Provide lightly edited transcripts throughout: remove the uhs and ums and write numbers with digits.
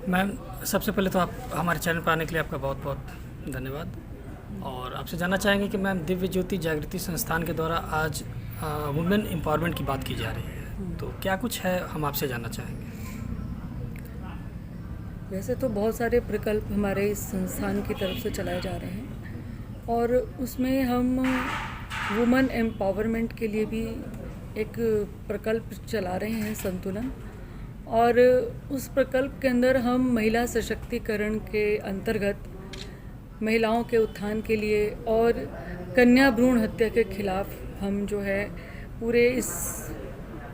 Ma'am, सबसे पहले तो आप हमारे चैनल पर आने के लिए आपका बहुत बहुत धन्यवाद। और आपसे जानना चाहेंगे कि मैम, दिव्य ज्योति जागृति संस्थान के द्वारा आज वुमेन एम्पावरमेंट की बात की जा रही है, तो क्या कुछ है, हम आपसे जानना चाहेंगे। वैसे तो बहुत सारे प्रकल्प हमारे इस संस्थान की तरफ से चलाए जा रहे हैं और उसमें हम वुमेन एम्पावरमेंट के लिए भी एक प्रकल्प चला रहे हैं, संतुलन। और उस प्रकल्प के अंदर हम महिला सशक्तिकरण के अंतर्गत महिलाओं के उत्थान के लिए और कन्या भ्रूण हत्या के खिलाफ हम जो है पूरे इस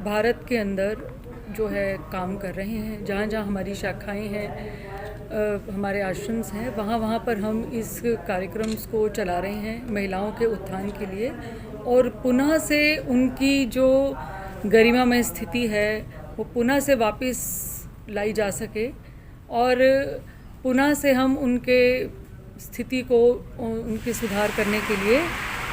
भारत के अंदर जो है काम कर रहे हैं। जहाँ जहाँ हमारी शाखाएं हैं, हमारे आश्रम्स हैं, वहाँ वहाँ पर हम इस कार्यक्रम को चला रहे हैं महिलाओं के उत्थान के लिए और पुनः से उनकी जो गरिमामय स्थिति है वो पुनः से वापस लाई जा सके और पुनः से हम उनके स्थिति को उनके सुधार करने के लिए,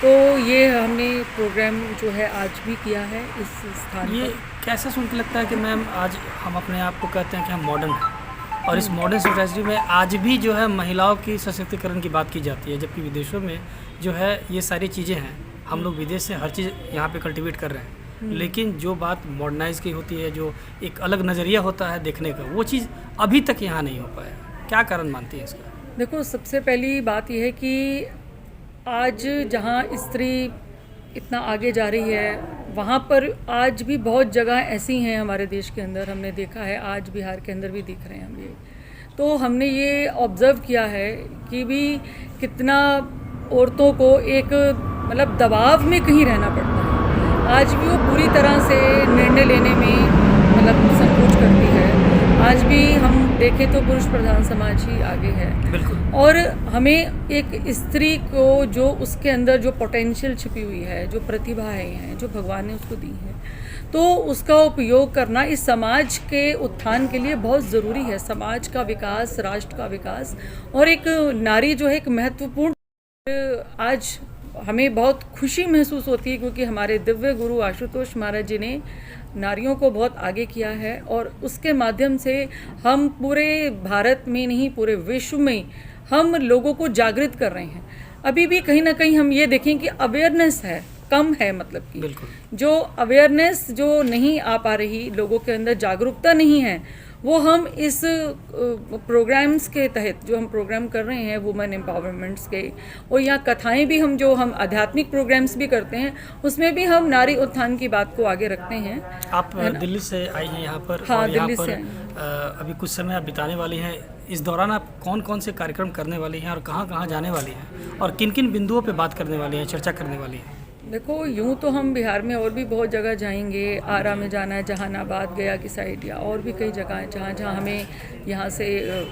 तो ये हमने प्रोग्राम जो है आज भी किया है इस स्थान ये पर। कैसे सुन के लगता है कि मैम आज हम अपने आप को कहते हैं कि हम मॉडर्न हैं और इस मॉडर्न सोसाइटी में आज भी जो है महिलाओं की सशक्तिकरण की बात की जाती है, जबकि विदेशों में जो है ये सारी चीज़ें हैं, हम लोग विदेश से हर चीज़ यहाँ पे कल्टीवेट कर रहे हैं, लेकिन जो बात मॉडर्नाइज की होती है, जो एक अलग नज़रिया होता है देखने का, वो चीज़ अभी तक यहाँ नहीं हो पाया। क्या कारण मानती है इसका? देखो, सबसे पहली बात यह है कि आज जहाँ स्त्री इतना आगे जा रही है वहाँ पर आज भी बहुत जगह ऐसी हैं हमारे देश के अंदर, हमने देखा है, आज बिहार के अंदर भी दिख रहे हैं हम ये। तो हमने ये ऑब्ज़र्व किया है कि भी कितना औरतों को एक मतलब दबाव में कहीं रहना पड़ता है। आज भी वो पूरी तरह से निर्णय लेने में मतलब संकोच करती है। आज भी हम देखें तो पुरुष प्रधान समाज ही आगे है। बिल्कुल। और हमें एक स्त्री को जो उसके अंदर जो पोटेंशियल छिपी हुई है, जो प्रतिभाएं हैं, जो भगवान ने उसको दी है, तो उसका उपयोग करना इस समाज के उत्थान के लिए बहुत ज़रूरी है। समाज का विकास, राष्ट्र का विकास, और एक नारी जो है एक महत्वपूर्ण, आज हमें बहुत खुशी महसूस होती है क्योंकि हमारे दिव्य गुरु आशुतोष महाराज जी ने नारियों को बहुत आगे किया है और उसके माध्यम से हम पूरे भारत में नहीं पूरे विश्व में हम लोगों को जागृत कर रहे हैं। अभी भी कहीं ना कहीं हम ये देखें कि अवेयरनेस है, कम है, मतलब कि जो अवेयरनेस जो नहीं आ पा रही, लोगों के अंदर जागरूकता नहीं है, वो हम इस प्रोग्राम्स के तहत जो हम प्रोग्राम कर रहे हैं वुमेन एम्पावरमेंट्स के, और यहाँ कथाएं भी हम आध्यात्मिक प्रोग्राम्स भी करते हैं, उसमें भी हम नारी उत्थान की बात को आगे रखते हैं। आप दिल्ली से आई हैं यहाँ पर? हाँ, और दिल्ली से अभी कुछ समय आप बिताने वाली हैं। इस दौरान आप कौन कौन से कार्यक्रम करने वाली हैं और कहाँ कहाँ जाने वाली हैं और किन किन बिंदुओं पर बात करने वाली हैं, चर्चा करने वाली हैं? देखो, यूँ तो हम बिहार में और भी बहुत जगह जाएंगे, आरा में जाना है, जहानाबाद, गया की साइड, या और भी कई जगह हैं जहाँ जहाँ हमें यहाँ से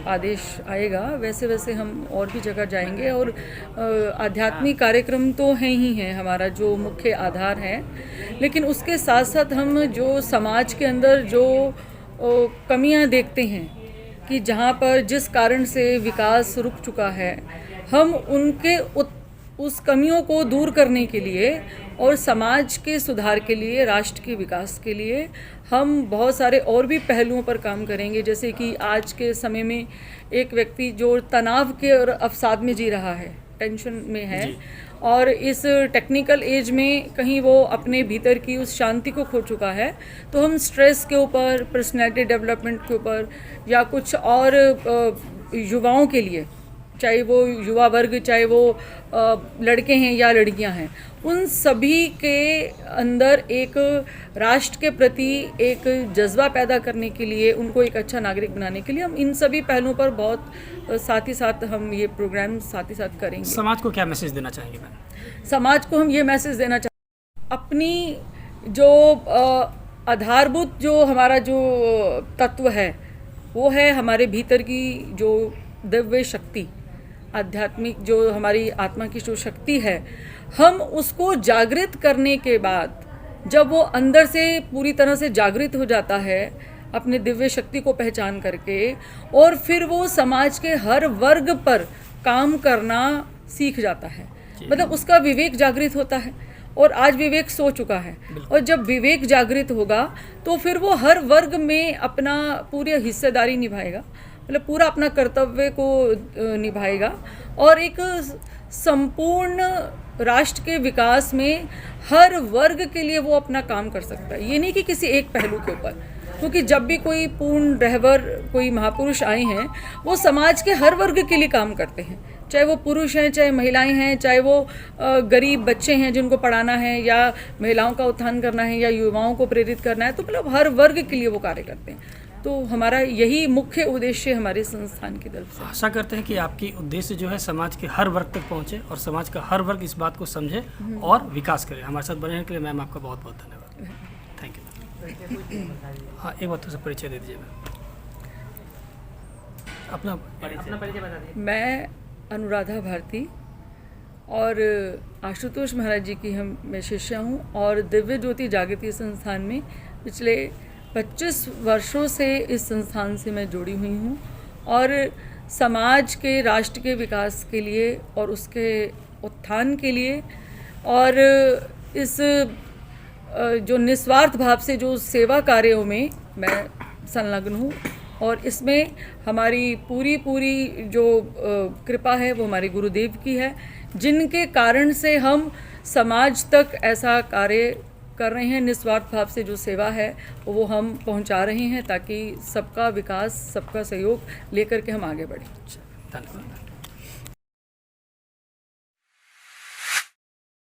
आदेश आएगा वैसे वैसे हम और भी जगह जाएंगे। और आध्यात्मिक कार्यक्रम तो हैं ही हैं, हमारा जो मुख्य आधार है, लेकिन उसके साथ साथ हम जो समाज के अंदर जो कमियाँ देखते हैं कि जहाँ पर जिस कारण से विकास रुक चुका है, हम उनके उस कमियों को दूर करने के लिए और समाज के सुधार के लिए, राष्ट्र के विकास के लिए हम बहुत सारे और भी पहलुओं पर काम करेंगे। जैसे कि आज के समय में एक व्यक्ति जो तनाव के और अवसाद में जी रहा है, टेंशन में है, और इस टेक्निकल एज में कहीं वो अपने भीतर की उस शांति को खो चुका है, तो हम स्ट्रेस के ऊपर, पर्सनैलिटी डेवलपमेंट के ऊपर, या कुछ और युवाओं के लिए, चाहे वो युवा वर्ग, चाहे वो लड़के हैं या लड़कियां हैं, उन सभी के अंदर एक राष्ट्र के प्रति एक जज्बा पैदा करने के लिए, उनको एक अच्छा नागरिक बनाने के लिए हम इन सभी पहलुओं पर बहुत साथ ही साथ हम ये प्रोग्राम साथ ही साथ करेंगे। समाज को क्या मैसेज देना चाहेंगे मैम? समाज को हम ये मैसेज देना चाहेंगे, अपनी जो आधारभूत जो हमारा जो तत्व है वो है हमारे भीतर की जो दिव्य शक्ति, आध्यात्मिक जो हमारी आत्मा की जो शक्ति है, हम उसको जागृत करने के बाद जब वो अंदर से पूरी तरह से जागृत हो जाता है अपने दिव्य शक्ति को पहचान करके, और फिर वो समाज के हर वर्ग पर काम करना सीख जाता है, मतलब उसका विवेक जागृत होता है और आज विवेक सो चुका है। और जब विवेक जागृत होगा तो फिर वो हर वर्ग में अपना पूरी हिस्सेदारी निभाएगा, मतलब पूरा अपना कर्तव्य को निभाएगा और एक संपूर्ण राष्ट्र के विकास में हर वर्ग के लिए वो अपना काम कर सकता है। ये नहीं कि किसी एक पहलू के ऊपर, क्योंकि जब भी कोई पूर्ण रहबर, कोई महापुरुष आए हैं, वो समाज के हर वर्ग के लिए काम करते हैं, चाहे वो पुरुष हैं, चाहे महिलाएं हैं, चाहे वो गरीब बच्चे हैं जिनको पढ़ाना है, या महिलाओं का उत्थान करना है, या युवाओं को प्रेरित करना है, तो मतलब हर वर्ग के लिए वो कार्य करते हैं। तो हमारा यही मुख्य उद्देश्य हमारे संस्थान की तरफ से। आशा करते हैं कि आपकी उद्देश्य जो है समाज के हर वर्ग तक पहुंचे और समाज का हर वर्ग इस बात को समझे और विकास करे। हमारे साथ बने रहने के लिए मैम आपका बहुत बहुत धन्यवाद। Thank you. हाँ, एक बार तो परिचय दे दीजिए मैम, अपना परिचय बता दीजिए। मैं अनुराधा भारती और आशुतोष महाराज जी की मैं शिष्या हूँ और दिव्य ज्योति जागृति संस्थान में पिछले 25 वर्षों से इस संस्थान से मैं जुड़ी हुई हूँ और समाज के, राष्ट्र के विकास के लिए और उसके उत्थान के लिए और इस जो निस्वार्थ भाव से जो सेवा कार्यों में मैं संलग्न हूँ और इसमें हमारी पूरी जो कृपा है वो हमारे गुरुदेव की है, जिनके कारण से हम समाज तक ऐसा कार्य कर रहे हैं। निस्वार्थ भाव से जो सेवा है वो हम पहुंचा रहे हैं ताकि सबका विकास, सबका सहयोग लेकर के हम आगे बढ़ें। धन्यवाद।